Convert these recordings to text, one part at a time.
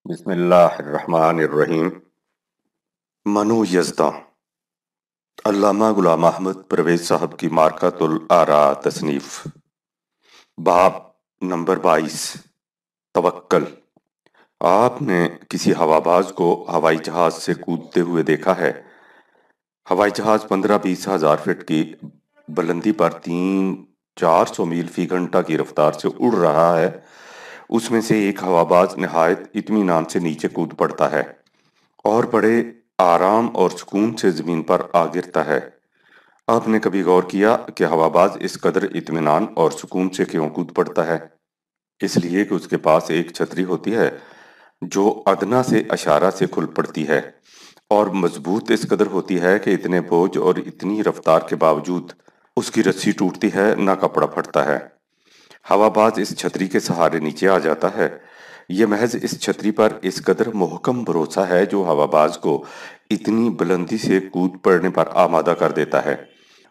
بسم اللہ الرحمن الرحیم۔ منو یزداں، علامہ غلام احمد پرویز صاحب کی مارکۃ الآراء تصنیف۔ باب نمبر 22، توکل۔ آپ نے کسی ہوا باز کو ہوائی جہاز سے کودتے ہوئے دیکھا ہے؟ ہوائی جہاز 15-20 ہزار فٹ کی بلندی پر 300-400 میل فی گھنٹہ کی رفتار سے اڑ رہا ہے۔ اس میں سے ایک ہوا باز نہایت اطمینان سے نیچے کود پڑتا ہے اور بڑے آرام اور سکون سے زمین پر آ گرتا ہے۔ آپ نے کبھی غور کیا کہ ہوا باز اس قدر اطمینان اور سکون سے کیوں کود پڑتا ہے؟ اس لیے کہ اس کے پاس ایک چھتری ہوتی ہے جو ادنیٰ سے اشارہ سے کھل پڑتی ہے اور مضبوط اس قدر ہوتی ہے کہ اتنے بوجھ اور اتنی رفتار کے باوجود اس کی رسی ٹوٹتی ہے نہ کپڑا پھٹتا ہے۔ ہوا باز اس چھتری کے سہارے نیچے آ جاتا ہے۔ یہ محض اس چھتری پر اس قدر محکم بھروسہ ہے جو ہوا باز کو اتنی بلندی سے کود پڑنے پر آمادہ کر دیتا ہے۔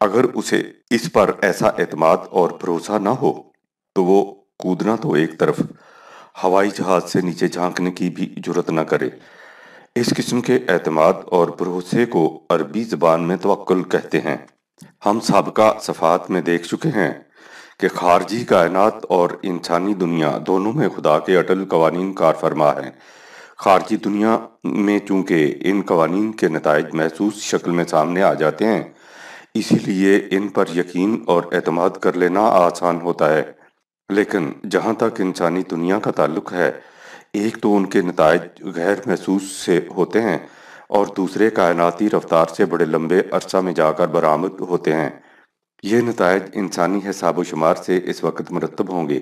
اگر اسے اس پر ایسا اعتماد اور بھروسہ نہ ہو تو وہ کودنا تو ایک طرف، ہوائی جہاز سے نیچے جھانکنے کی بھی جرات نہ کرے۔ اس قسم کے اعتماد اور بھروسے کو عربی زبان میں توکل کہتے ہیں۔ ہم سابقہ صفحات میں دیکھ چکے ہیں کہ خارجی کائنات اور انسانی دنیا دونوں میں خدا کے اٹل قوانین کار فرما ہیں۔ خارجی دنیا میں چونکہ ان قوانین کے نتائج محسوس شکل میں سامنے آ جاتے ہیں، اسی لیے ان پر یقین اور اعتماد کر لینا آسان ہوتا ہے، لیکن جہاں تک انسانی دنیا کا تعلق ہے، ایک تو ان کے نتائج غیر محسوس سے ہوتے ہیں اور دوسرے کائناتی رفتار سے بڑے لمبے عرصہ میں جا کر برآمد ہوتے ہیں۔ یہ نتائج انسانی حساب و شمار سے اس وقت مرتب ہوں گے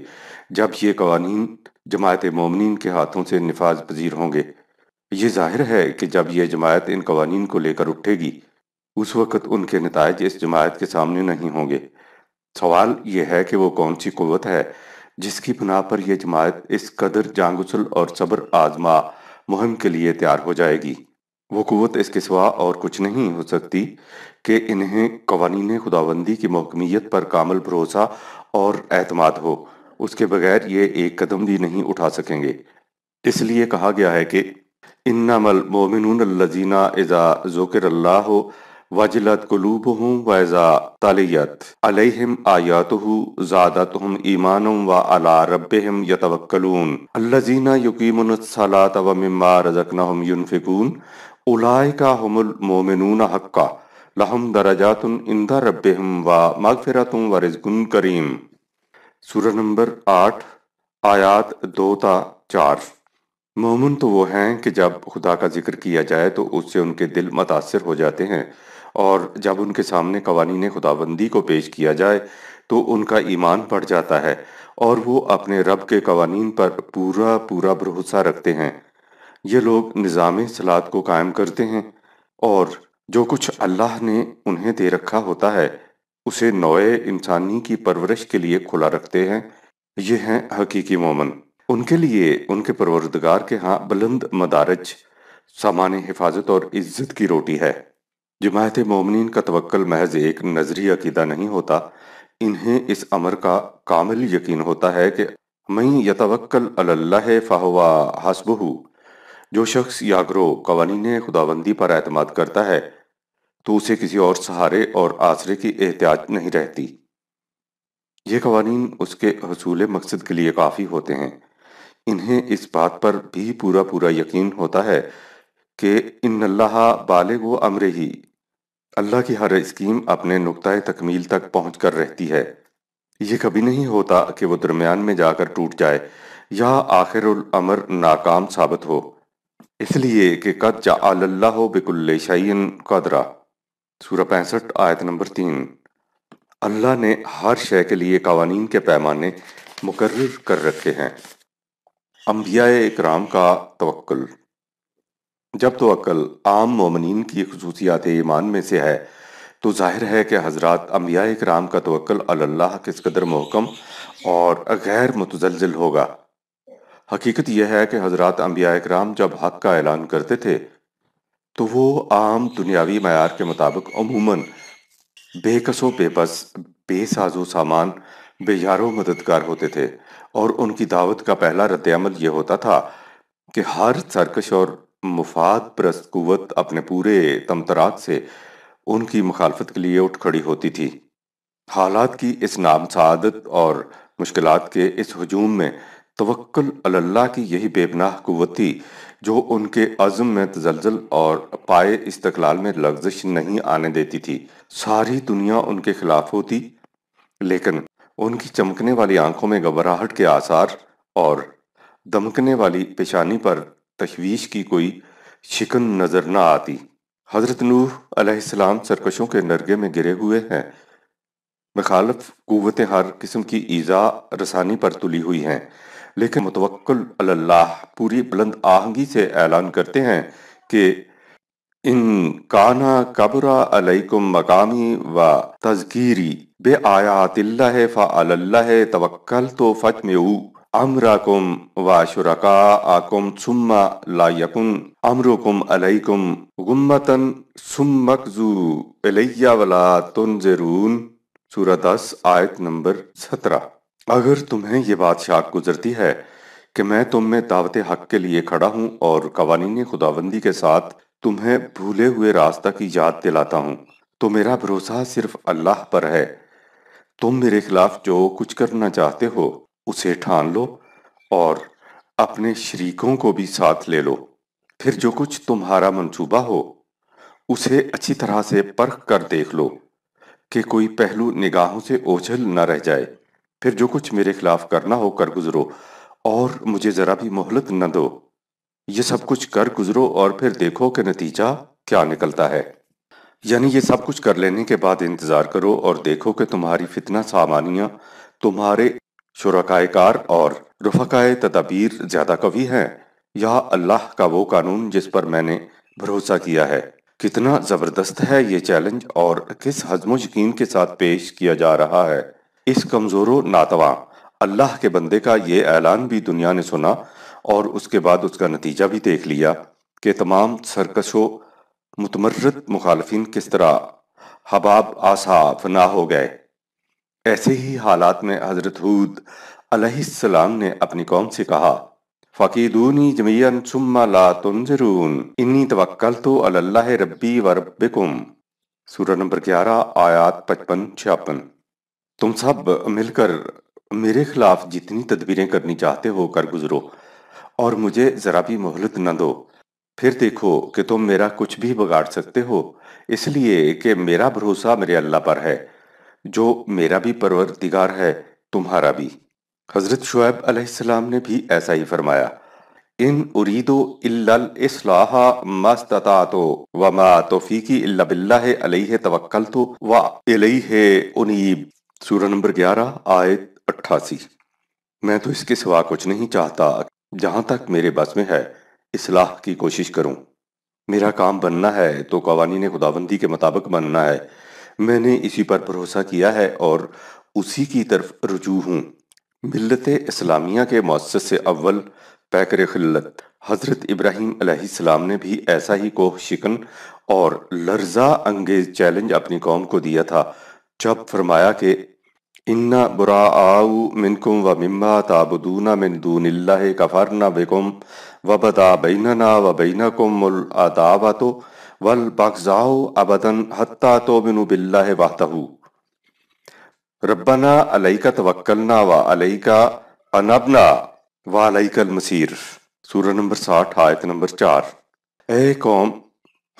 جب یہ قوانین جماعت مومنین کے ہاتھوں سے نفاذ پذیر ہوں گے۔ یہ ظاہر ہے کہ جب یہ جماعت ان قوانین کو لے کر اٹھے گی، اس وقت ان کے نتائج اس جماعت کے سامنے نہیں ہوں گے۔ سوال یہ ہے کہ وہ کون سی قوت ہے جس کی بنا پر یہ جماعت اس قدر جان گسل اور صبر آزما مہم کے لیے تیار ہو جائے گی؟ وہ قوت اس کے سوا اور کچھ نہیں ہو سکتی کہ انہیں قوانین خداوندی کی محکمیت پر کامل بھروسہ اور اعتماد ہو۔ اس کے بغیر یہ ایک قدم بھی نہیں اٹھا سکیں گے۔ اس لیے کہا گیا ہے کہ انما المؤمنون الذین اذا ذکر اللہ وجلت قلوبهم واذا تلیت علیہم آیاتہ زادتہم ایمانا وعلی ربہم یتوکلون الذین یقیمون الصلاة ومما رزقناہم ینفقون اولئک ھم المؤمنون حقا لہم درجات عند ربہم ومغفرۃ ورزق کریم۔ سورہ نمبر 8، آیات 2 تا 4۔ مومن تو وہ ہیں کہ جب خدا کا ذکر کیا جائے تو اس سے ان کے دل متاثر ہو جاتے ہیں، اور جب ان کے سامنے قوانین خداوندی کو پیش کیا جائے تو ان کا ایمان بڑھ جاتا ہے اور وہ اپنے رب کے قوانین پر پورا پورا بھروسہ رکھتے ہیں۔ یہ لوگ نظام صلاۃ کو قائم کرتے ہیں اور جو کچھ اللہ نے انہیں دے رکھا ہوتا ہے اسے نوع انسانی کی پرورش کے لیے کھلا رکھتے ہیں۔ یہ ہیں حقیقی مومن۔ ان کے لیے ان کے پروردگار کے ہاں بلند مدارج، سامان حفاظت اور عزت کی روٹی ہے۔ جماعت مومنین کا توکل محض ایک نظری عقیدہ نہیں ہوتا، انہیں اس امر کا کامل یقین ہوتا ہے کہ من یتوکل علی اللہ فہو حسبہ، جو شخص یا گروہ قوانین خداوندی پر اعتماد کرتا ہے تو اسے کسی اور سہارے اور آسرے کی احتیاج نہیں رہتی۔ یہ قوانین اس کے حصول مقصد کے لیے کافی ہوتے ہیں۔ انہیں اس بات پر بھی پورا پورا یقین ہوتا ہے کہ ان اللہ بالغ امرہ، اللہ کی ہر اسکیم اپنے نقطۂ تکمیل تک پہنچ کر رہتی ہے۔ یہ کبھی نہیں ہوتا کہ وہ درمیان میں جا کر ٹوٹ جائے یا آخر الامر ناکام ثابت ہو، اس لیے کہ قد جعل اللہ بکل شیء قدرا، سورہ 65 آیت نمبر 3۔ اللہ نے ہر شے کے لیے قوانین کے پیمانے مقرر کر رکھے ہیں۔ انبیاء اکرام کا توکل۔ جب توکل عام مومنین کی خصوصیات ایمان میں سے ہے تو ظاہر ہے کہ حضرات انبیاء اکرام کا توکل علی اللہ کس قدر محکم اور غیر متزلزل ہوگا۔ حقیقت یہ ہے کہ حضرات انبیاء اکرام جب حق کا اعلان کرتے تھے تو وہ عام دنیاوی معیار کے مطابق عموماً بے کس و بے بس، بے ساز و سامان، بے یار و مددگار ہوتے تھے، اور ان کی دعوت کا پہلا رد عمل یہ ہوتا تھا کہ ہر سرکش اور مفاد پرست قوت اپنے پورے تمطراق سے ان کی مخالفت کے لیے اٹھ کھڑی ہوتی تھی۔ حالات کی اس نام سعادت اور مشکلات کے اس ہجوم میں توکل علی اللہ کی یہی بے پناہ قوت تھی جو ان کے عزم میں تزلزل اور پائے استقلال میں لغزش نہیں آنے دیتی تھی۔ ساری دنیا ان کے خلاف ہوتی، لیکن ان کی چمکنے والی آنکھوں میں گھبراہٹ کے آثار اور دمکنے والی پیشانی پر تشویش کی کوئی شکن نظر نہ آتی۔ حضرت نوح علیہ السلام سرکشوں کے نرغے میں گرے ہوئے ہیں، مخالف قوتیں ہر قسم کی ایذا رسانی پر تلی ہوئی ہیں، لیکن متوکل علی اللہ پوری بلند آہنگی سے اعلان کرتے ہیں کہ ان کانا کبرا علیکم مقامی و تذکیری بے آیات اللہ فعلی اللہ توکلت فاجمعوا امرکم و شرکاءکم ثم لا یکن امرکم علیکم غمۃ ثم اقضوا الی ولا تنظرون۔ سورہ 10 آیت نمبر 17۔ اگر تمہیں یہ بات شاک گزرتی ہے کہ میں تم میں دعوت حق کے لیے کھڑا ہوں اور قوانین خداوندی کے ساتھ تمہیں بھولے ہوئے راستہ کی یاد دلاتا ہوں، تو میرا بھروسہ صرف اللہ پر ہے۔ تم میرے خلاف جو کچھ کرنا چاہتے ہو اسے ٹھان لو اور اپنے شریکوں کو بھی ساتھ لے لو۔ پھر جو کچھ تمہارا منصوبہ ہو اسے اچھی طرح سے پرکھ کر دیکھ لو کہ کوئی پہلو نگاہوں سے اوجھل نہ رہ جائے۔ پھر جو کچھ میرے خلاف کرنا ہو کر گزرو اور مجھے ذرا بھی مہلت نہ دو۔ یہ سب کچھ کر گزرو اور پھر دیکھو کہ نتیجہ کیا نکلتا ہے۔ یعنی یہ سب کچھ کر لینے کے بعد انتظار کرو اور دیکھو کہ تمہاری فتنہ سامانیاں، تمہارے شرکائے کار اور رفقائے تدابیر زیادہ قوی ہیں یا اللہ کا وہ قانون جس پر میں نے بھروسہ کیا ہے۔ کتنا زبردست ہے یہ چیلنج اور کس حزم و یقین کے ساتھ پیش کیا جا رہا ہے۔ اس کمزور و ناتواں اللہ کے بندے کا یہ اعلان بھی دنیا نے سنا اور اس کے بعد اس کا نتیجہ بھی دیکھ لیا کہ تمام سرکش و متمرد مخالفین کس طرح حباب آسا فنا ہو گئے۔ ایسے ہی حالات میں حضرت ہود علیہ السلام نے اپنی قوم سے کہا فَقِیدُونِی جَمِیعًا ثُمَّ لَا تُنظِرُونِ اِنِّی تَوَکَّلْتُ عَلَى اللَّهِ رَبِّی وَرَبِّکُمْ۔ سورہ نمبر 11 آیات 55-56۔ تم سب مل کر میرے خلاف جتنی تدبیریں کرنی چاہتے ہو کر گزرو اور مجھے ذرا بھی مہلت نہ دو۔ پھر دیکھو کہ تم میرا کچھ بھی بگاڑ سکتے ہو، اس لیے کہ میرا بھروسہ میرے اللہ پر ہے جو میرا بھی پروردگار ہے تمہارا بھی۔ حضرت شعیب علیہ السلام نے بھی ایسا ہی فرمایا ان اریدو الا الاصلاح ما استطعت وما توفیقی الا باللہ علیہ توکلت والیہ انیب۔ سورہ نمبر 11 آیت 88۔ میں تو اس کے سوا کچھ نہیں چاہتا، جہاں تک میرے بس میں ہے اصلاح کی کوشش کروں۔ میرا کام بننا ہے تو قوانین خداوندی کے مطابق بننا ہے۔ میں نے اسی پر بھروسہ کیا ہے اور اسی کی طرف رجوع ہوں۔ ملت اسلامیہ کے مؤسس اول پیکر خلت حضرت ابراہیم علیہ السلام نے بھی ایسا ہی کوہ شکن اور لرزہ انگیز چیلنج اپنی قوم کو دیا تھا جب فرمایا کہ اِنَّا بُرَاءُ مِنْكُمْ وَمِمَّا تَعْبُدُونَ مِن دُونِ اللَّهِ كَفَرْنَا بِكُمْ وَبَدَا بَيْنَنَا وَبَيْنَكُمُ الْعَدَاوَةُ وَالْبَغْضَاءُ أَبَدًا حَتَّىٰ تُؤْمِنُوا بِاللَّهِ وَحْدَهُ رَبَّنَا عَلَيْكَ تَوَكَّلْنَا وَعَلَيْكَ أَنَبْنَا وَعَلَيْكَ الْمَصِيرُ۔ سورہ نمبر 60 آیت نمبر 4۔ اے قوم،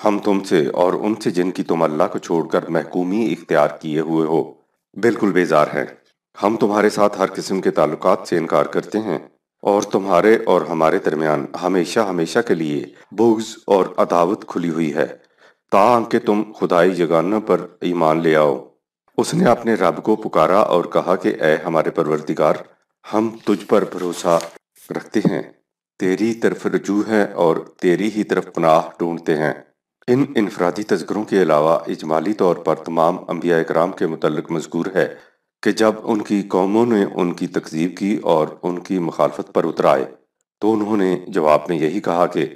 ہم تم سے اور ان سے جن کی تم اللہ کو چھوڑ کر محکومی اختیار کیے ہوئے ہو بالکل بیزار ہیں۔ ہم تمہارے ساتھ ہر قسم کے تعلقات سے انکار کرتے ہیں اور تمہارے اور ہمارے درمیان ہمیشہ ہمیشہ کے لیے بغض اور عداوت کھلی ہوئی ہے تاکہ تم خدائی یگانہ پر ایمان لے آؤ۔ اس نے اپنے رب کو پکارا اور کہا کہ اے ہمارے پروردگار، ہم تجھ پر بھروسہ رکھتے ہیں، تیری طرف رجوع ہیں اور تیری ہی طرف پناہ ڈھونڈتے ہیں۔ ان انفرادی تذکروں کے علاوہ اجمالی طور پر تمام انبیاء کرام کے متعلق مذکور ہے کہ جب ان کی قوموں نے ان کی تکذیب کی اور ان کی مخالفت پر اتر آئے تو انہوں نے جواب میں یہی کہا کہ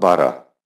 12।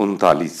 39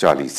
40।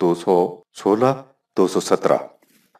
216 217।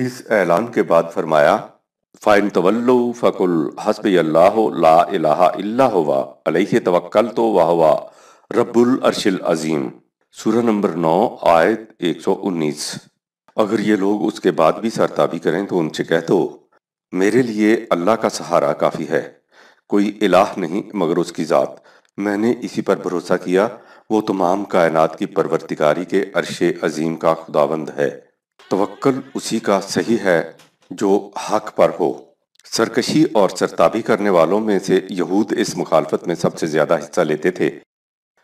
اس اعلان کے بعد فرمایا فَإِن تَوَلَّوْا فَقُلْ حَسْبِيَ اللَّهُ لَا إِلَٰهَ إِلَّا هُوَ عَلَيْهِ تَوَكَّلْتُ وَهُوَ رَبُّ الْعَرْشِ الْعَظِيمِ۔ سورہ نمبر 9 آیت 119۔ اگر یہ لوگ اس کے بعد بھی سرتابی کریں تو ان سے کہہ دو میرے لیے اللہ کا سہارا کافی ہے، کوئی الہ نہیں مگر اس کی ذات، میں نے اسی پر بھروسہ کیا، وہ تمام کائنات کی پروردگاری کے عرش عظیم کا خداوند ہے۔ توکل اسی کا صحیح ہے جو حق پر ہو۔ سرکشی اور سرتابی کرنے والوں میں سے یہود اس مخالفت میں سب سے زیادہ حصہ لیتے تھے۔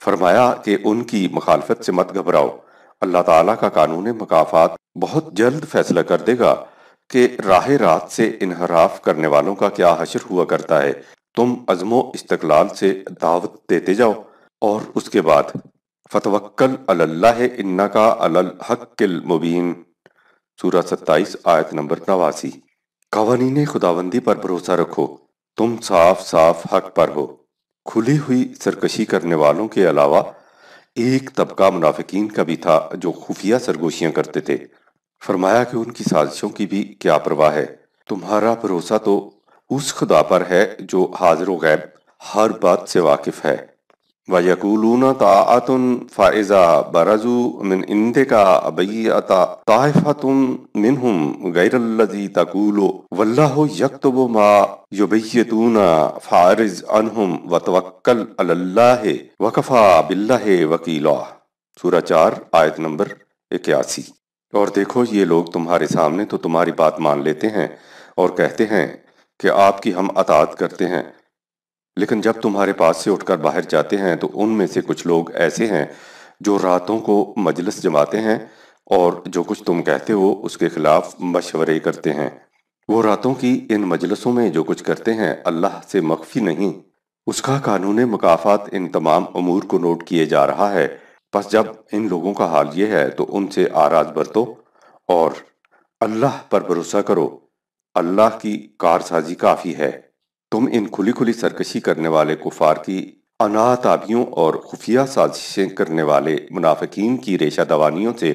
فرمایا کہ ان کی مخالفت سے مت گھبراؤ، اللہ تعالیٰ کا قانون مکافات بہت جلد فیصلہ کر دے گا کہ راہ راست سے انحراف کرنے والوں کا کیا حشر ہوا کرتا ہے۔ تم عزم و استقلال سے دعوت دیتے جاؤ، اور اس کے بعد فَتَوَكَّلْ عَلَى اللَّهِ إِنَّكَ عَلَى الْحَقِّ الْمُبِينِ۔ سورہ 27 آیت نمبر 89۔ قوانین خداوندی پر بھروسہ رکھو، تم صاف صاف حق پر ہو۔ کھلی ہوئی سرکشی کرنے والوں کے علاوہ ایک طبقہ منافقین کا بھی تھا جو خفیہ سرگوشیاں کرتے تھے۔ فرمایا کہ ان کی سازشوں کی بھی کیا پرواہ ہے، تمہارا بھروسہ تو اس خدا پر ہے جو حاضر و غیب ہر بات سے واقف ہے۔ وَيَقُولُونَ طَاعَةٌ فَإِذَا بَرَزُوا مِنْ عِنْدِكَ بَيَّتَ طَائِفَةٌ مِّنْهُمْ غَيْرَ الَّذِي تَقُولُ وَاللَّهُ يَكْتُبُ مَا يُبَيِّتُونَ فَأَعْرِضْ عَنْهُمْ وَتَوَكَّلْ عَلَى اللَّهِ وَكَفَىٰ بِاللَّهِ وَكِيلًا۔ سورہ 4 آیت نمبر 81۔ اور دیکھو یہ لوگ تمہارے سامنے تو تمہاری بات مان لیتے ہیں اور کہتے ہیں کہ آپ کی ہم اطاعت کرتے ہیں، لیکن جب تمہارے پاس سے اٹھ کر باہر جاتے ہیں تو ان میں سے کچھ لوگ ایسے ہیں جو راتوں کو مجلس جماتے ہیں اور جو کچھ تم کہتے ہو اس کے خلاف مشورے کرتے ہیں۔ وہ راتوں کی ان مجلسوں میں جو کچھ کرتے ہیں اللہ سے مخفی نہیں، اس کا قانون مکافات ان تمام امور کو نوٹ کیے جا رہا ہے۔ پس جب ان لوگوں کا حال یہ ہے تو ان سے آراز برتو اور اللہ پر بھروسہ کرو، اللہ کی کارسازی کافی ہے۔ تم ان کھلی کھلی سرکشی کرنے والے کفار کی انا تابیوں اور خفیہ سازشیں کرنے والے منافقین کی ریشہ دوانیوں سے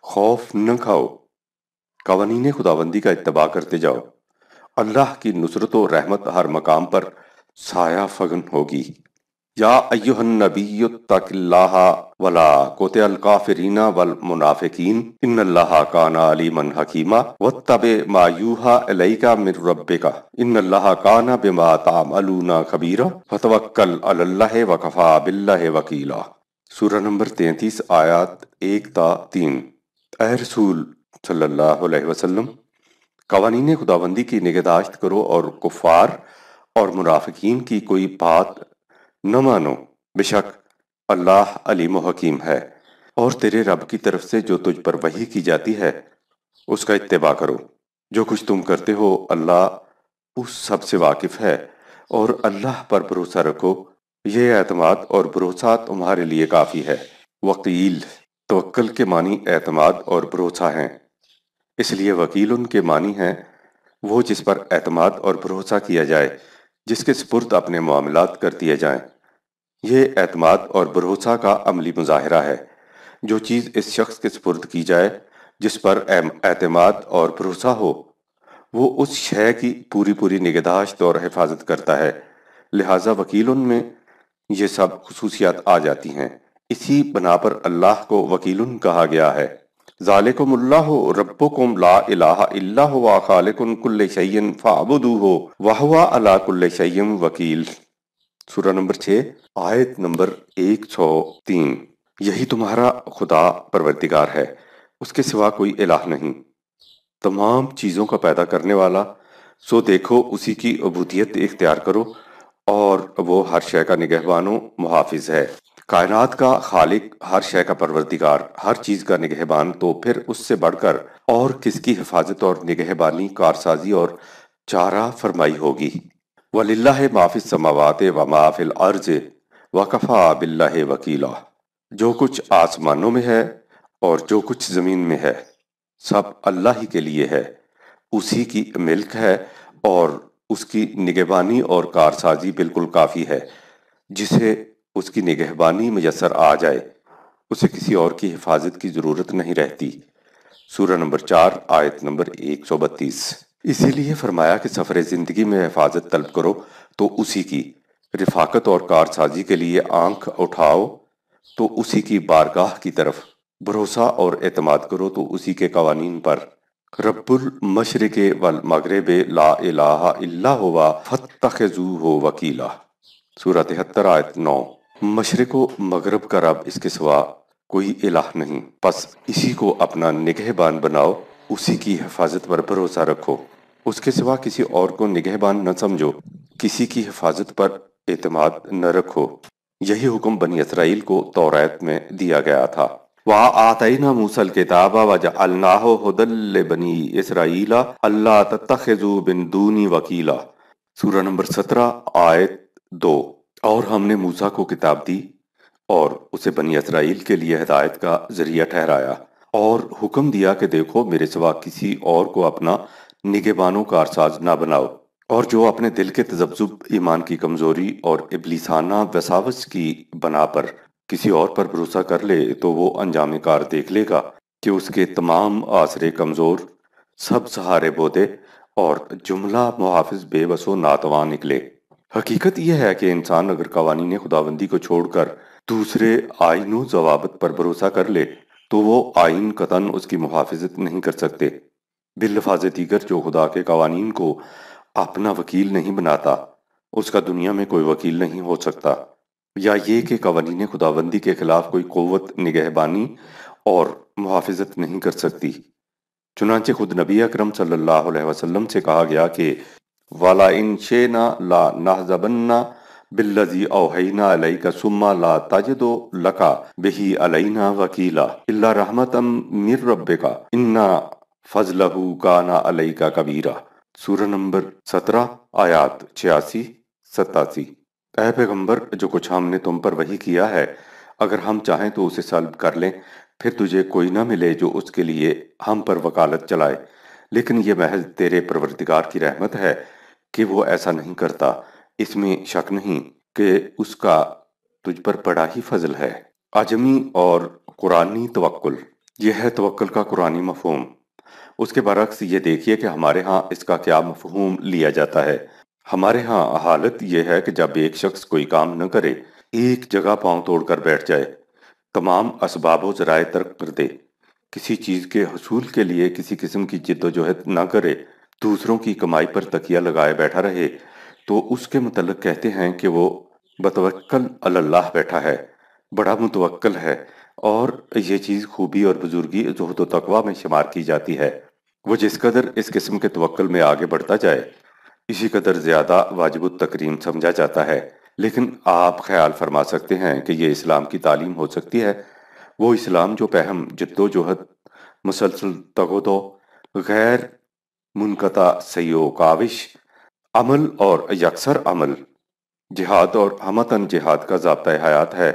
خوف نہ کھاؤ، قوانین خداوندی کا اتباع کرتے جاؤ، اللہ کی نصرت و رحمت ہر مقام پر سایہ فگن ہوگی۔ یا ایہا النبی اتق اللہ ولا تطع الکافرین والمنافقین ان اللہ کان علیما حکیما واتبع ما یوحی الیک من ربک ان اللہ کان بما تعملون خبیرا فتوکل علی اللہ وکفی باللہ وکیلا۔ سورہ نمبر 33 آیات 1 تا 3۔ اے رسول صلی اللہ علیہ وسلم، قوانین خداوندی کی نگہداشت کرو اور کفار اور منافقین کی کوئی بات نہ مانو، بے شک اللہ علیم و حکیم ہے۔ اور تیرے رب کی طرف سے جو تجھ پر وحی کی جاتی ہے اس کا اتباع کرو، جو کچھ تم کرتے ہو اللہ اس سب سے واقف ہے، اور اللہ پر بھروسہ رکھو، یہ اعتماد اور بھروسہ تمہارے لیے کافی ہے۔ وکیل توکل کے معنی اعتماد اور بھروسہ ہیں، اس لیے وکیل ان کے معنی ہیں وہ جس پر اعتماد اور بھروسہ کیا جائے، جس کے سپرد اپنے معاملات کر دیے جائیں۔ یہ اعتماد اور بھروسہ کا عملی مظاہرہ ہے۔ جو چیز اس شخص کے سپرد کی جائے جس پر اعتماد اور بھروسہ ہو، وہ اس شے کی پوری پوری نگہداشت اور حفاظت کرتا ہے، لہٰذا وکیلن میں یہ سب خصوصیات آ جاتی ہیں۔ اسی بنا پر اللہ کو وکیلن کہا گیا ہے۔ ذالکم اللہ ربکم لا الہ الا ہوا خالق کل شیء فاعبدوہ وہو علی کل شیء وکیل۔ سورہ نمبر 6 آیت نمبر 103۔ یہی تمہارا خدا پروردگار ہے، اس کے سوا کوئی الہ نہیں، تمام چیزوں کا پیدا کرنے والا، سو دیکھو اسی کی عبودیت اختیار کرو، اور وہ ہر شے کا نگہبان و محافظ ہے۔ کائنات کا خالق، ہر شے کا پروردگار، ہر چیز کا نگہبان، تو پھر اس سے بڑھ کر اور کس کی حفاظت اور نگہبانی، کارسازی اور چارہ فرمائی ہوگی۔ وَلِلَّهِ مَا فِي السَّمَاوَاتِ وَمَا فِي الْأَرْضِ وَكَفَىٰ بِاللَّهِ وَكِيلًا۔ جو کچھ آسمانوں میں ہے اور جو کچھ زمین میں ہے سب اللہ ہی کے لیے ہے، اسی کی ملک ہے، اور اس کی نگہبانی اور کارسازی بالکل کافی ہے۔ جسے اس کی نگہبانی میسر آ جائے اسے کسی اور کی حفاظت کی ضرورت نہیں رہتی۔ سورہ نمبر 4 آیت نمبر 132۔ اسی لیے فرمایا کہ سفر زندگی میں حفاظت طلب کرو تو اسی کی، رفاقت اور کارسازی کے لیے آنکھ اٹھاؤ تو اسی کی بارگاہ کی طرف، بھروسہ اور اعتماد کرو تو اسی کے قوانین پر۔ رب المشرق والمغرب لا الہ الا ہوا فاتخذوہ وکیلا، سورہ 73 آیت 9۔ مشرق و مغرب کا رب اس کے سوا کوئی الہ نہیں، پس اسی کو اپنا نگہبان بناؤ، اسی کی حفاظت پر بھروسہ رکھو، اس کے سوا کسی اور کو نگہبان نہ سمجھو، کسی کی حفاظت پر اعتماد نہ رکھو۔ یہی حکم بنی اسرائیل کو توریت میں دیا گیا تھا۔ وَآتَيْنَا مُوسَى الْكِتَابَ وَجَعَلْنَاهُ هُدًى لِبَنِي إِسْرَائِيلَ أَلَّا تَتَّخِذُوا مِن دُونِي وَكِيلًا، سورہ نمبر 17 آیت 2۔ اور ہم نے موسیٰ کو کتاب دی اور اسے بنی اسرائیل کے لیے ہدایت کا ذریعہ ٹھہرایا، اور حکم دیا کہ دیکھو میرے سوا کسی اور کو اپنا نگہبان و کارساز نہ بناؤ، اور جو اپنے دل کے تذبذب، ایمان کی کمزوری اور ابلیسانہ وساوس کی بنا پر کسی اور پر بھروسہ کر لے تو وہ انجام کار دیکھ لے گا کہ اس کے تمام آسرے کمزور، سب سہارے بودے اور جملہ محافظ بے بس و ناتواں نکلے۔ حقیقت یہ ہے کہ انسان اگر قوانین خداوندی کو چھوڑ کر دوسرے آئین و ضوابط پر بھروسہ کر لے تو وہ آئین قطعاً اس کی محافظت نہیں کر سکتے۔ باللفاظ دیگر جو خدا کے قوانین کو اپنا وکیل نہیں بناتا اس کا دنیا میں کوئی وکیل نہیں ہو سکتا، یا یہ کہ قوانین خداوندی کے خلاف کوئی قوت نگہبانی اور محافظت نہیں کر سکتی۔ چنانچہ خود نبی اکرم صلی اللہ علیہ وسلم سے کہا گیا کہ وَلَئِن شِئْنَا لَنَذْهَبَنَّ بِالَّذِي أَوْحَيْنَا إِلَيْكَ ثُمَّ لَا تَجِدُ لَكَ بِهِ عَلَيْنَا وَكِيلًا إِلَّا رَحْمَةً مِّن رَّبِّكَ إِنَّ فَضْلَهُ كَانَ عَلَيْكَ كَبِيرًا، سورہ نمبر 17 آیات 86-87۔ اے پیغمبر، جو کچھ ہم نے تم پر وحی کیا ہے اگر ہم چاہیں تو اسے سلب کر لیں، پھر تجھے کوئی نہ ملے جو اس کے لیے ہم پر وکالت چلائے، لیکن یہ محض تیرے پروردگار کی رحمت ہے کہ وہ ایسا نہیں کرتا، اس میں شک نہیں کہ اس کا تجھ پر بڑا ہی فضل ہے۔ عجمی اور قرآنی توکل، یہ ہے توکل کا قرآنی مفہوم۔ اس کے برعکس یہ دیکھیے کہ ہمارے ہاں اس کا کیا مفہوم لیا جاتا ہے۔ ہمارے ہاں حالت یہ ہے کہ جب ایک شخص کوئی کام نہ کرے، ایک جگہ پاؤں توڑ کر بیٹھ جائے، تمام اسباب و ذرائع ترک کر دے، کسی چیز کے حصول کے لیے کسی قسم کی جد و جہد نہ کرے، دوسروں کی کمائی پر تکیہ لگائے بیٹھا رہے، تو اس کے متعلق کہتے ہیں کہ وہ بتوکل علی اللہ بیٹھا ہے، بڑا متوکل ہے، اور یہ چیز خوبی اور بزرگی، زہد و تقوی میں شمار کی جاتی ہے۔ وہ جس قدر اس قسم کے توکل میں آگے بڑھتا جائے، اسی قدر زیادہ واجب التکریم سمجھا جاتا ہے۔ لیکن آپ خیال فرما سکتے ہیں کہ یہ اسلام کی تعلیم ہو سکتی ہے؟ وہ اسلام جو پہم جد و جہد، مسلسل تگودو، غیر منقطع سعی و کاوش، عمل اور یکسر عمل، جہاد اور ہمتاً جہاد کا ضابطۂ حیات ہے،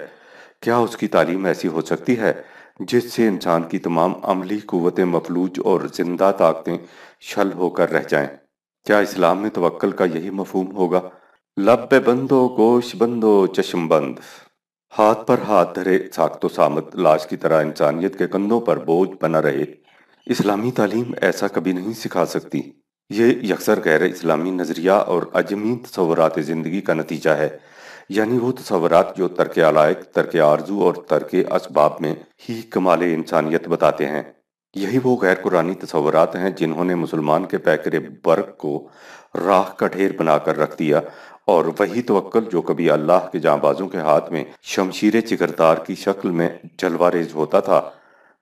کیا اس کی تعلیم ایسی ہو سکتی ہے جس سے انسان کی تمام عملی قوتیں مفلوج اور زندہ طاقتیں شل ہو کر رہ جائیں؟ کیا اسلام میں توکل کا یہی مفہوم ہوگا؟ لب پہ بندو گوش بندو چشم بند، ہاتھ پر ہاتھ دھرے ساکت و سامت لاش کی طرح انسانیت کے کندھوں پر بوجھ بنا رہے، اسلامی تعلیم ایسا کبھی نہیں سکھا سکتی۔ یہ یکسر غیر اسلامی نظریہ اور عجمی تصورات زندگی کا نتیجہ ہے، یعنی وہ تصورات جو ترک علائق، ترک آرزو اور ترک اسباب میں ہی کمال انسانیت بتاتے ہیں۔ یہی وہ غیر قرآنی تصورات ہیں جنہوں نے مسلمان کے پیکر برق کو راکھ کا ڈھیر بنا کر رکھ دیا، اور وہی توکل جو کبھی اللہ کے جانبازوں کے ہاتھ میں شمشیر جگردار کی شکل میں جلوہ ریز ہوتا تھا،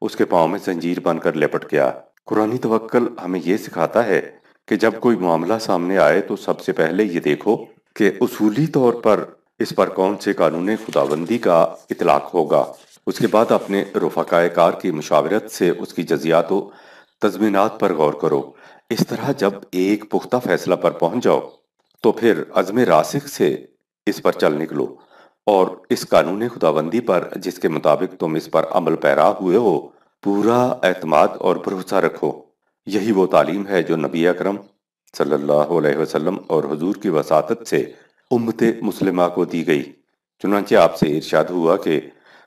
اس کے پاؤں میں زنجیر بن کر لپٹ گیا۔ قرآنی توکل ہمیں یہ سکھاتا ہے کہ جب کوئی معاملہ سامنے آئے تو سب سے پہلے یہ دیکھو کہ اصولی طور پر اس پر کون سے قانون خداوندی کا اطلاق ہوگا۔ اس کے بعد اپنے رفقائے کار کی مشاورت سے اس کی جزیات و تضمینات پر غور کرو۔ اس طرح جب ایک پختہ فیصلہ پر پہنچ جاؤ تو پھر عزم راسخ سے اس پر چل نکلو، اور اس قانون خداوندی پر جس کے مطابق تم اس پر عمل پیرا ہوئے ہو پورا اعتماد اور بھروسہ رکھو۔ یہی وہ تعلیم ہے جو نبی اکرم صلی اللہ علیہ وسلم اور حضور کی وساطت سے امت مسلمہ کو دی گئی۔ چنانچہ آپ سے ارشاد ہوا کہ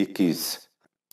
21।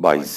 22।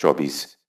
24।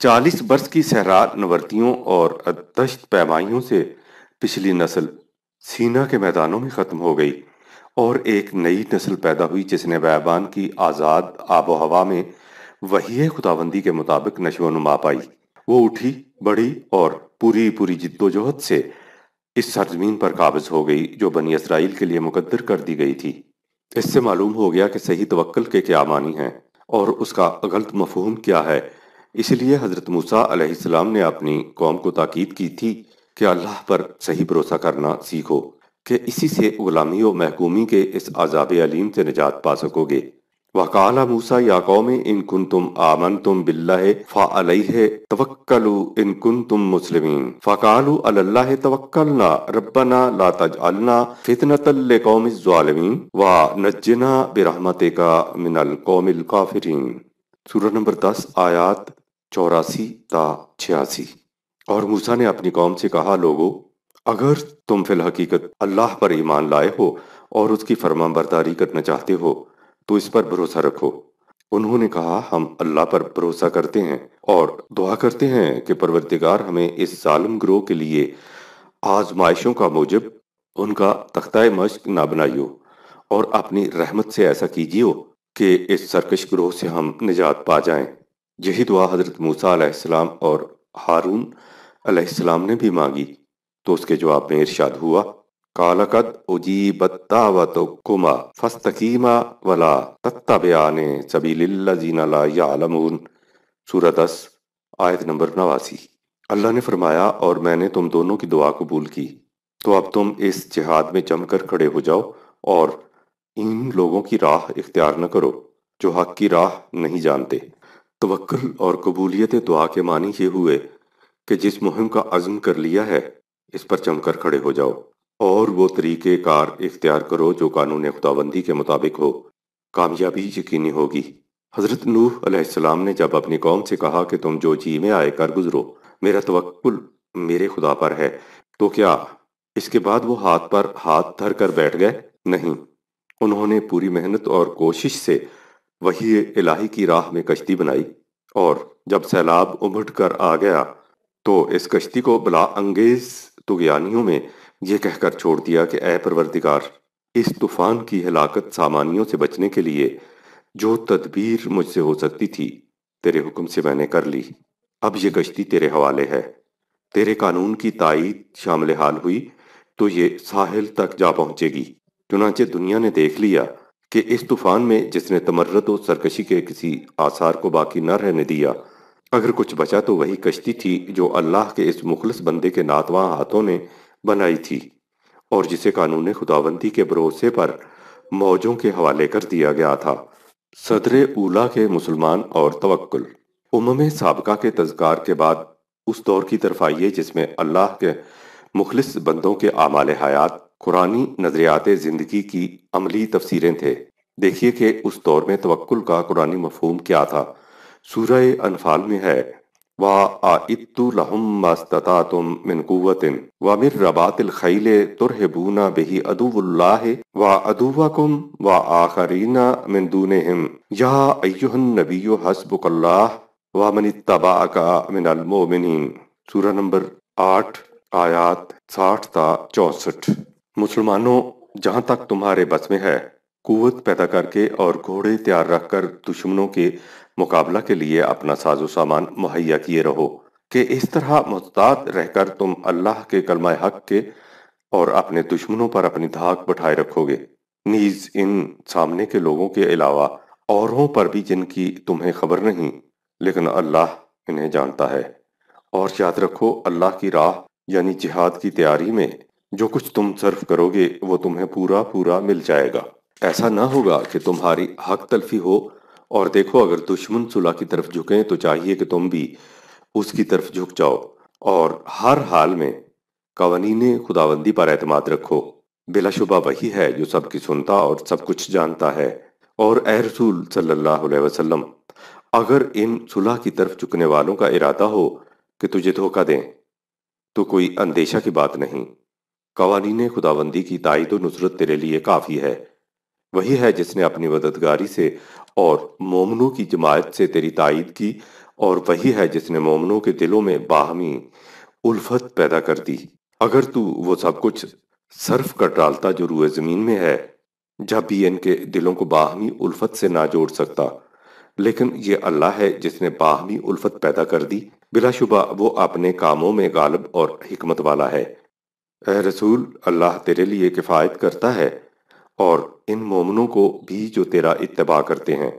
40 برس کی صحرا نورتیوں اور دشت پیمائیوں سے پچھلی نسل سینا کے میدانوں میں ختم ہو گئی اور ایک نئی نسل پیدا ہوئی جس نے بیابان کی آزاد آب و ہوا میں وحی خداوندی کے مطابق نشو و نما پائی۔ وہ اٹھی، بڑی اور پوری جد و جہد سے اس سرزمین پر قابض ہو گئی جو بنی اسرائیل کے لیے مقدر کر دی گئی تھی۔ اس سے معلوم ہو گیا کہ صحیح توکل کے کیا معنی ہیں اور اس کا غلط مفہوم کیا ہے۔ اس لیے حضرت موسیٰ علیہ السلام نے اپنی قوم کو تاکید کی تھی کہ اللہ پر صحیح بھروسہ کرنا سیکھو، کہ اسی سے غلامی و محکومی کے اس عذاب علیم سے نجات پا سکو گے۔ وَقَالَ مُوسَىٰ يَا قَوْمِ إِن كُنتُمْ آمَنتُم بِاللَّهِ فَعَلَيْهِ تَوَكَّلُوا إِن كُنتُم مُّسْلِمِينَ فَقَالُوا عَلَى اللَّهِ تَوَكَّلْنَا رَبَّنَا لَا تَجْعَلْنَا فِتْنَةً لِّقَوْمِ الظَّالِمِينَ وَنَجِّنَا بِرَحْمَتِكَ مِنَ الْقَوْمِ الْكَافِرِينَ۔ سورہ نمبر 10 آیات 84 تا 86۔ اور موسیٰ نے اپنی قوم سے کہا، لوگو اگر تم فی الحقیقت اللہ پر ایمان لائے ہو اور اس کی فرمان برداری کرنا چاہتے ہو تو اس پر بھروسہ رکھو۔ انہوں نے کہا، ہم اللہ پر بھروسہ کرتے ہیں اور دعا کرتے ہیں کہ پروردگار ہمیں اس ظالم گروہ کے لیے آزمائشوں کا موجب ان کا تختہ مشق نہ بنائیو اور اپنی رحمت سے ایسا کیجیو کہ اس سرکش گروہ سے ہم نجات پا جائیں۔ یہی دعا حضرت موسیٰ علیہ السلام اور ہارون علیہ السلام نے بھی مانگی تو اس کے جواب میں ارشاد ہوا، قَالَ قَدْ أُجِيبَتْ دَعْوَتُكُمَا فَاسْتَقِیمَا وَلَا تَتَّبِعَانِ سَبِیلَ الَّذِینَ لَا یَعْلَمُونَ۔ سورہ 10 آیت نمبر 89۔ اللہ نے فرمایا، اور میں نے تم دونوں کی دعا قبول کی، تو اب تم اس جہاد میں جم کر کھڑے ہو جاؤ اور ان لوگوں کی راہ اختیار نہ کرو جو حق کی راہ نہیں جانتے۔ توکل اور قبولیت دعا کے معنی یہ ہوئے کہ جس مہم کا عزم کر لیا ہے اس پر جم کر کھڑے ہو جاؤ اور وہ طریقہ کار اختیار کرو جو قانون خداوندی کے مطابق ہو، کامیابی یقینی ہوگی۔ حضرت نوح علیہ السلام نے جب اپنی قوم سے کہا کہ تم جو جی میں آئے کر گزرو، میرا توکل میرے خدا پر ہے، تو کیا اس کے بعد وہ ہاتھ پر ہاتھ دھر کر بیٹھ گئے؟ نہیں، انہوں نے پوری محنت اور کوشش سے وحی الہی کی راہ میں کشتی بنائی، اور جب سیلاب امڑ کر آ گیا تو اس کشتی کو بلا انگیز طغیانیوں میں یہ کہہ کر چھوڑ دیا کہ اے پروردگار، اس طوفان کی ہلاکت سامانیوں سے بچنے کے لیے جو تدبیر مجھ سے ہو سکتی تھی تیرے حکم سے میں نے کر لی۔ اب یہ کشتی تیرے حوالے ہے، تیرے قانون کی تائید شامل حال ہوئی تو یہ ساحل تک جا پہنچے گی۔ چنانچہ دنیا نے دیکھ لیا کہ اس طوفان میں جس نے تمرد و سرکشی کے کسی آثار کو باقی نہ رہنے دیا، اگر کچھ بچا تو وہی کشتی تھی جو اللہ کے اس مخلص بندے کے ناتواں ہاتھوں نے بنائی تھی اور جسے قانون خداوندی کے بھروسے پر موجوں کے حوالے کر دیا گیا تھا۔ صدر اولیٰ کے مسلمان اور توکل۔ امم سابقہ کے تذکار کے بعد اس دور کی طرف آئیے جس میں اللہ کے مخلص بندوں کے اعمال حیات قرآنی نظریات زندگی کی عملی تفسیریں تھے۔ دیکھیے کہ اس دور میں توکل کا قرآنی مفہوم کیا تھا۔ سورہ انفال میں ہے، وَأَعِدُّوا لَهُم مَّا اسْتَطَعْتُم مِّن قُوَّةٍ وَمِن رِّبَاطِ الْخَيْلِ تُرْهِبُونَ بِهِ عَدُوَّ اللَّهِ وَعَدُوَّكُمْ وَآخَرِينَ مِن دُونِهِمْ يَا أَيُّهَا النَّبِيُّ حَسْبُكَ اللَّهُ وَمَنِ اتَّبَعَكَ مِنَ الْمُؤْمِنِينَ۔ سورہ نمبر 8 آیات 60 تا 64۔ مسلمانوں، جہاں تک تمہارے بس میں ہے، قوت پیدا کر کے اور گھوڑے تیار رکھ کر دشمنوں کے مقابلہ کے لیے اپنا ساز و سامان مہیا کیے رہو کہ اس طرح محتاط رہ کر تم اللہ کے کلمہ حق کے اور اپنے دشمنوں پر اپنی دھاک بٹھائے رکھو گے، نیز ان سامنے کے لوگوں کے علاوہ اوروں پر بھی جن کی تمہیں خبر نہیں، لیکن اللہ انہیں جانتا ہے۔ اور یاد رکھو، اللہ کی راہ یعنی جہاد کی تیاری میں جو کچھ تم صرف کرو گے وہ تمہیں پورا مل جائے گا۔ ایسا نہ ہوگا کہ تمہاری حق تلفی ہو، اور دیکھو اگر دشمن صلح کی طرف جھکیں تو چاہیے کہ تم بھی اس کی طرف جھک جاؤ، اور ہر حال میں قوانین خداوندی پر اعتماد رکھو۔ بلا شبہ وہی ہے جو سب کی سنتا اور سب کچھ جانتا ہے۔ اور اے رسول صلی اللہ علیہ وسلم، اگر ان صلح کی طرف جھکنے والوں کا ارادہ ہو کہ تجھے دھوکہ دیں تو کوئی اندیشہ کی بات نہیں، قوانین خداوندی کی تائید و نصرت تیرے لیے کافی ہے۔ وہی ہے جس نے اپنی مددگاری سے اور مومنوں کی جماعت سے تیری تائید کی اور وہی ہے جس نے مومنوں کے دلوں میں باہمی الفت پیدا کر دی۔ اگر تو وہ سب کچھ صرف کر ڈالتا جو روئے زمین میں ہے، جب بھی ان کے دلوں کو باہمی الفت سے نہ جوڑ سکتا، لیکن یہ اللہ ہے جس نے باہمی الفت پیدا کر دی، بلا شبہ وہ اپنے کاموں میں غالب اور حکمت والا ہے۔ اے رسول، اللہ تیرے لیے کفایت کرتا ہے اور ان مومنوں کو بھی جو تیرا اتباع کرتے ہیں۔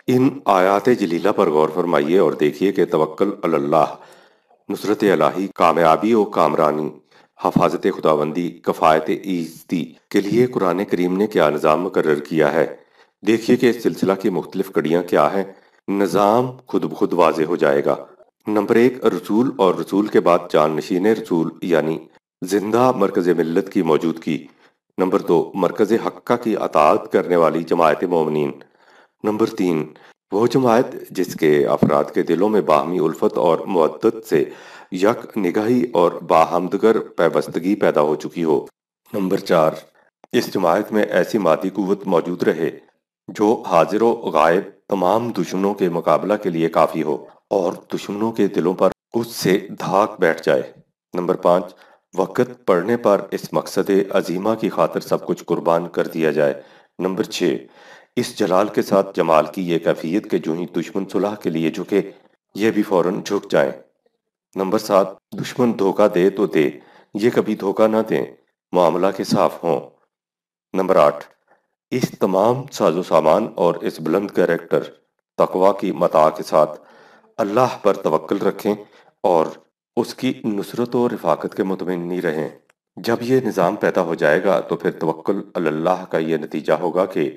ان آیات جلیلہ پر غور فرمائیے اور دیکھیے کہ توکل علی اللہ، نصرت الہی، کامیابی و کامرانی، حفاظت خداوندی، کفایت ایزدی کے لیے قرآن کریم نے کیا نظام مقرر کیا ہے۔ دیکھیے کہ اس سلسلہ کی مختلف کڑیاں کیا ہیں۔ نظام خود بخود واضح ہو جائے گا۔ نمبر ایک، رسول اور رسول کے بعد جانشین رسول یعنی زندہ مرکز ملت کی موجودگی۔ نمبر دو، مرکز حقہ کی اطاعت کرنے والی جماعت مومنین۔ نمبر تین، وہ جماعت جس کے افراد کے دلوں میں باہمی الفت اور مودت سے یک نگاہی اور باہمدگر پیوستگی پیدا ہو چکی ہو۔ نمبر چار، اس جماعت میں ایسی مادی قوت موجود رہے جو حاضر و غائب تمام دشمنوں کے مقابلہ کے لیے کافی ہو اور دشمنوں کے دلوں پر اس سے دھاک بیٹھ جائے۔ نمبر پانچ، وقت پڑنے پر اس مقصد عظیمہ کی خاطر سب کچھ قربان کر دیا جائے۔ نمبر چھ، اس جلال کے ساتھ جمال کی یہ کیفیت کہ جو ہی دشمن صلح کے لیے جھکے یہ بھی فوراً جھک جائیں۔ نمبر سات، دشمن دھوکہ دے تو دے، یہ کبھی دھوکہ نہ دیں، معاملہ کے صاف ہوں۔ نمبر آٹھ، اس تمام ساز و سامان اور اس بلند کریکٹر تقوی کی متاع کے ساتھ اللہ پر توکل رکھیں اور اس کی نصرت و رفاقت کے مطمئن رہیں۔ جب یہ نظام پیدا ہو جائے گا تو پھر توکل علی اللہ کا یہ نتیجہ ہوگا کہ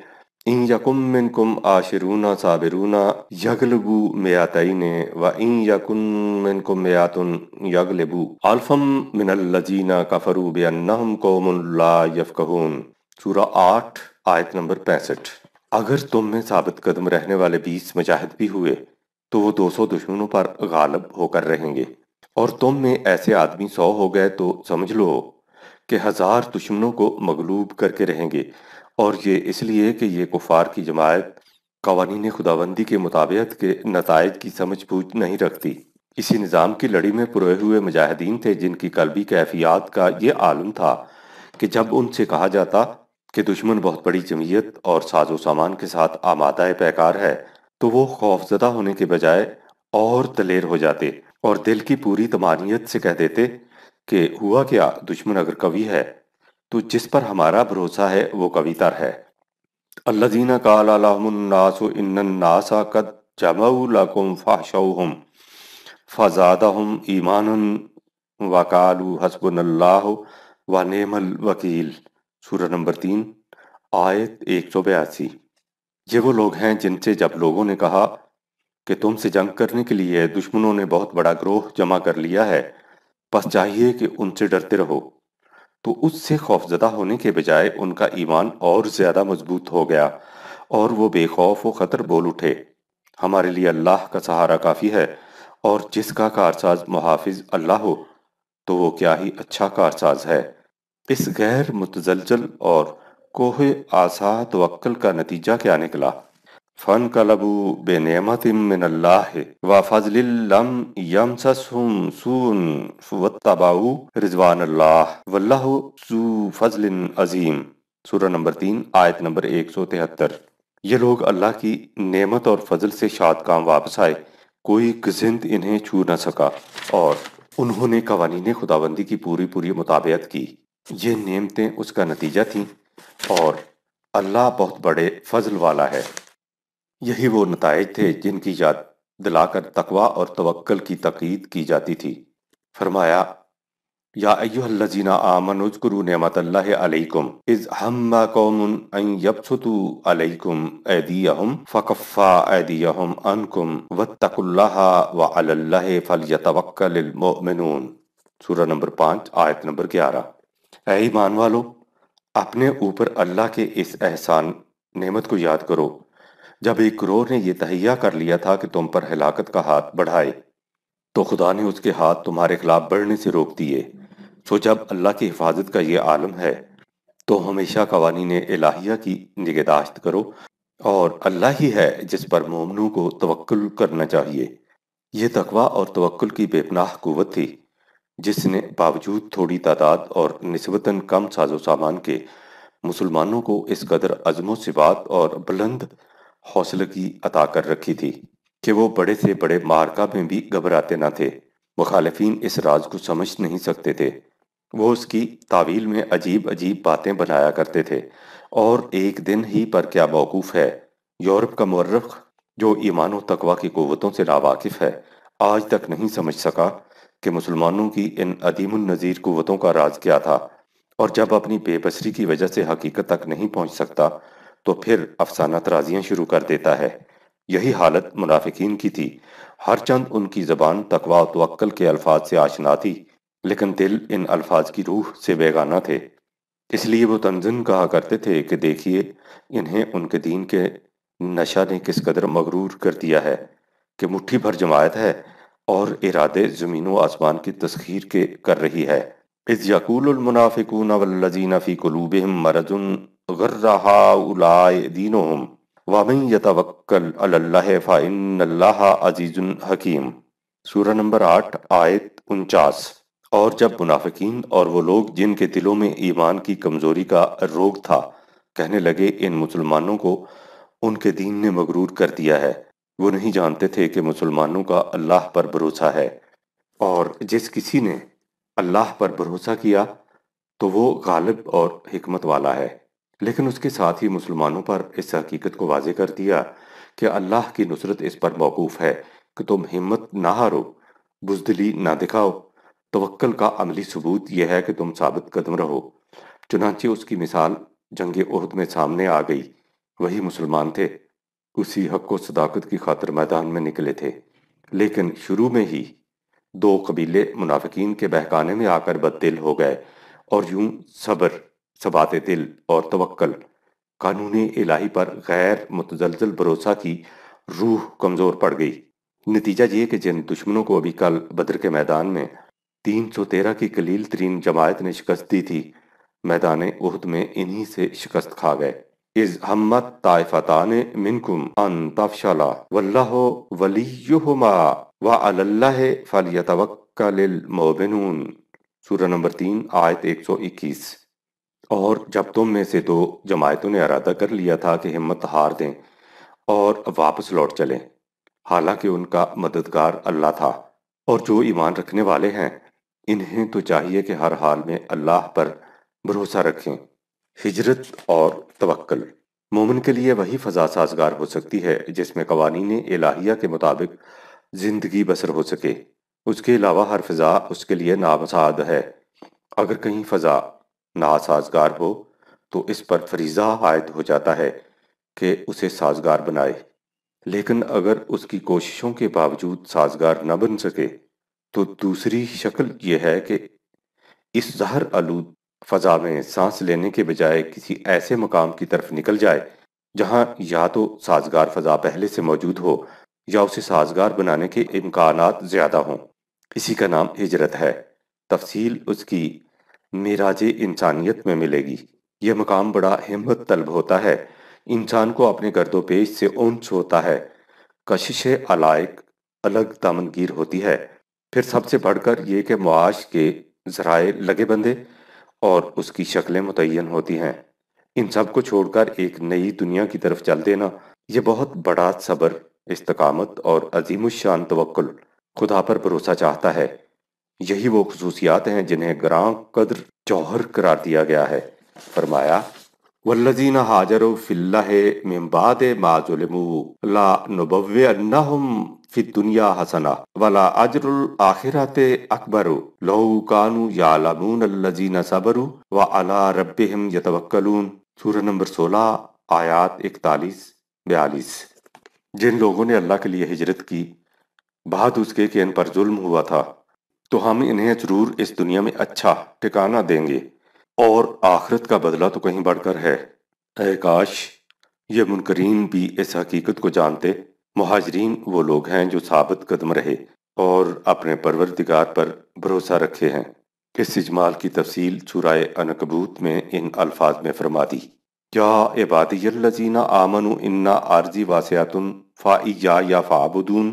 ان یکم منکم عاشرون صابرون یغلبوا مئتین و ان یکن منکم مئۃ یغلبوا الفا من الذین کفروا بانہم قوم لا یفقہون۔ سورہ 8 آیت نمبر 65۔ اگر تم میں ثابت قدم رہنے والے 20 مجاہد بھی ہوئے تو وہ 200 دشمنوں پر غالب ہو کر رہیں گے، اور تم میں ایسے آدمی 100 ہو گئے تو سمجھ لو کہ 1000 دشمنوں کو مغلوب کر کے رہیں گے، اور یہ اس لیے کہ یہ کفار کی جماعت قوانین خداوندی کے مطابقت کے نتائج کی سمجھ بوجھ نہیں رکھتی۔ اسی نظام کی لڑی میں پروئے ہوئے مجاہدین تھے جن کی قلبی کیفیات کا یہ عالم تھا کہ جب ان سے کہا جاتا کہ دشمن بہت بڑی جمعیت اور ساز و سامان کے ساتھ آمادہ پیکار ہے تو وہ خوف زدہ ہونے کے بجائے اور دلیر ہو جاتے اور دل کی پوری طمانینت سے کہہ دیتے کہ ہوا کیا، دشمن اگر قوی ہے تو جس پر ہمارا بھروسہ ہے وہ قوی تر ہے۔ الذین قال لهم الناس ان الناس قد جمعوا لكم فاخشوهم فزادهم ایمانا وقالوا حسبنا اللہ ونعم الوکیل۔ سورہ نمبر 3 آیت 182۔ یہ وہ لوگ ہیں جن سے جب لوگوں نے کہا کہ تم سے جنگ کرنے کے لیے دشمنوں نے بہت بڑا گروہ جمع کر لیا ہے، پس چاہیے کہ ان سے ڈرتے رہو، تو اس سے خوفزدہ ہونے کے بجائے ان کا ایمان اور زیادہ مضبوط ہو گیا اور وہ بے خوف و خطر بول اٹھے، ہمارے لیے اللہ کا سہارا کافی ہے، اور جس کا کارساز محافظ اللہ ہو تو وہ کیا ہی اچھا کارساز ہے۔ اس غیر متزلزل اور کوہ آسا توکل کا نتیجہ کیا نکلا؟ فَانْقَلَبُوا بِنِعْمَةٍ مِّنَ اللَّهِ وَفَضْلٍ لَّمْ يَمْسَسْهُمْ سُوءٌ وَاتَّبَعُوا رِضْوَانَ اللَّهِ وَاللَّهُ ذُو فَضْلٍ عَظِيمٍ۔ سورہ نمبر 3 آیت نمبر 173۔ یہ لوگ اللہ کی نعمت اور فضل سے شاد کام واپس آئے، کوئی گزند انہیں چھو نہ سکا، اور انہوں نے قوانین خداوندی کی پوری مطابقت کی۔ یہ نعمتیں اس کا نتیجہ تھیں، اور اللہ بہت بڑے فضل والا ہے۔ یہی وہ نتائج تھے جن کی یاد دلا کر تقوی اور توکل کی تقید کی جاتی تھی۔ فرمایا یا ایھا الذین آمنوا اذکروا نعمت اللہ علیکم اذ ہم قوم ان یبسطوا علیکم ایدیہم فکف ایدیہم عنکم واتقوا اللہ وعلی اللہ فلیتوکل المؤمنون۔ سورہ نمبر 5 آیت نمبر 11۔ اے ایمان والو، اپنے اوپر اللہ کے اس احسان نعمت کو یاد کرو جب ایک گروہ نے یہ تہیہ کر لیا تھا کہ تم پر ہلاکت کا ہاتھ بڑھائے تو خدا نے اس کے ہاتھ تمہارے خلاف بڑھنے سے روک دیے۔ سو جب اللہ کی حفاظت کا یہ عالم ہے تو ہمیشہ قوانین الہیہ کی نگہداشت کرو، اور اللہ ہی ہے جس پر مومنوں کو توکل کرنا چاہیے۔ یہ تقوی اور توکل کی بے پناہ قوت تھی جس نے باوجود تھوڑی تعداد اور نسبتاً کم ساز و سامان کے مسلمانوں کو اس قدر عزم و ثبات اور بلند حوصلگی عطا کر رکھی تھی کہ وہ بڑے سے بڑے معرکہ میں بھی گھبراتے نہ تھے۔ مخالفین اس راز کو سمجھ نہیں سکتے تھے۔ وہ اس کی تعویل میں عجیب عجیب باتیں بنایا کرتے تھے اور ایک دن ہی پر کیا موقوف ہے۔ یورپ کا مورخ جو ایمان و تقوی کی قوتوں سے ناواقف ہے آج تک نہیں سمجھ سکا کہ مسلمانوں کی ان عدیم النظیر قوتوں کا راز کیا تھا، اور جب اپنی بے بصری کی وجہ سے حقیقت تک نہیں پہنچ سکتا تو پھر افسانہ ترازیاں شروع کر دیتا ہے۔ یہی حالت منافقین کی تھی۔ ہر چند ان کی زبان تقوی و توکل کے الفاظ سے آشنا تھی لیکن دل ان الفاظ کی روح سے بیگانہ تھے۔ اس لیے وہ تنزن کہا کرتے تھے کہ دیکھیے انہیں ان کے دین کے نشہ نے کس قدر مغرور کر دیا ہے کہ مٹھی بھر جماعت ہے اور ارادے زمین و آسمان کی تسخیر کے کر رہی ہے۔ اذ یقول المنافقون والذین فی قلوبہم مرض غر ہؤلاء دینہم ومن یتوکل علی اللہ فإن اللہ عزیز حکیم۔ سورہ نمبر 8 آیت 49۔ اور جب منافقین اور وہ لوگ جن کے دلوں میں ایمان کی کمزوری کا روگ تھا کہنے لگے ان مسلمانوں کو ان کے دین نے مغرور کر دیا ہے، وہ نہیں جانتے تھے کہ مسلمانوں کا اللہ پر بھروسہ ہے، اور جس کسی نے اللہ پر بھروسہ کیا تو وہ غالب اور حکمت والا ہے۔ لیکن اس کے ساتھ ہی مسلمانوں پر اس حقیقت کو واضح کر دیا کہ اللہ کی نصرت اس پر موقوف ہے کہ تم ہمت نہ ہارو، بزدلی نہ دکھاؤ۔ توکل کا عملی ثبوت یہ ہے کہ تم ثابت قدم رہو۔ چنانچہ اس کی مثال جنگ احد میں سامنے آ گئی۔ وہی مسلمان تھے، اسی حق و صداقت کی خاطر میدان میں نکلے تھے، لیکن شروع میں ہی دو قبیلے منافقین کے بہکانے میں آ کر بددل ہو گئے اور یوں صبر، ثبات دل اور توکل، قانون الہی پر غیر متزلزل بھروسہ کی روح کمزور پڑ گئی۔ نتیجہ یہ کہ جن دشمنوں کو ابھی کل بدر کے میدان میں 313 کی قلیل ترین جماعت نے شکست دی تھی، میدان احد میں انہی سے شکست کھا گئے۔ اذ ہمت طائفتان منکم ان تفشلا واللہ ولیہما وعلی اللہ فلیتوکل المؤمنون۔ سورہ نمبر 3 آیت 121۔ اور جب تم میں سے دو جماعتوں نے ارادہ کر لیا تھا کہ ہمت ہار دیں اور واپس لوٹ چلیں، حالانکہ ان کا مددگار اللہ تھا، اور جو ایمان رکھنے والے ہیں انہیں تو چاہیے کہ ہر حال میں اللہ پر بھروسہ رکھیں۔ ہجرت اور توکل۔ مومن کے لیے وہی فضا سازگار ہو سکتی ہے جس میں قوانین الہیہ کے مطابق زندگی بسر ہو سکے۔ اس کے علاوہ ہر فضا اس کے لیے نامساعد ہے۔ اگر کہیں فضا ناسازگار ہو تو اس پر فریضہ عائد ہو جاتا ہے کہ اسے سازگار بنائے، لیکن اگر اس کی کوششوں کے باوجود سازگار نہ بن سکے تو دوسری شکل یہ ہے کہ اس زہر آلود فضا میں سانس لینے کے بجائے کسی ایسے مقام کی طرف نکل جائے جہاں یا تو سازگار فضا پہلے سے موجود ہو یا اسے سازگار بنانے کے امکانات زیادہ ہوں۔ اسی کا نام ہجرت ہے۔ تفصیل اس کی معراج انسانیت میں ملے گی۔ یہ مقام بڑا ہمت طلب ہوتا ہے، انسان کو اپنے گرد و پیش سے اونس ہوتا ہے، کشش علائق الگ دامنگیر ہوتی ہے، پھر سب سے بڑھ کر یہ کہ معاش کے ذرائع لگے بندے اور اس کی شکلیں متعین ہوتی ہیں۔ ان سب کو چھوڑ کر ایک نئی دنیا کی طرف چل دینا، یہ بہت بڑا صبر، استقامت اور عظیم الشان توکل، خدا پر بھروسہ چاہتا ہے۔ یہی وہ خصوصیات ہیں جنہیں گراں قدر جوہر قرار دیا گیا ہے۔ فرمایا والذین ہاجروا فی اللہ من بعد ما ظلموا لنبوئنہم فی الدنیا حسنہ ولا اجر الآخرۃ اکبر لو کانوا یعلمون الذین صبروا وعلی ربہم یتوکلون۔ سورہ نمبر 16 آیات 41-42۔ جن لوگوں نے اللہ کے لیے ہجرت کی بعد اس کے کہ ان پر ظلم ہوا تھا تو ہم انہیں ضرور اس دنیا میں اچھا ٹھکانہ دیں گے، اور آخرت کا بدلہ تو کہیں بڑھ کر ہے۔ اے کاش یہ منکرین بھی اس حقیقت کو جانتے۔ مہاجرین وہ لوگ ہیں جو ثابت قدم رہے اور اپنے پروردگار پر بھروسہ رکھے ہیں۔ اس اجمال کی تفصیل سورہ عنکبوت میں ان الفاظ میں فرما دی: یا عبادی الذین آمنوا ان ارضی واسعۃ فایای فاعبدون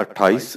28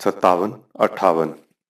57-58।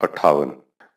58।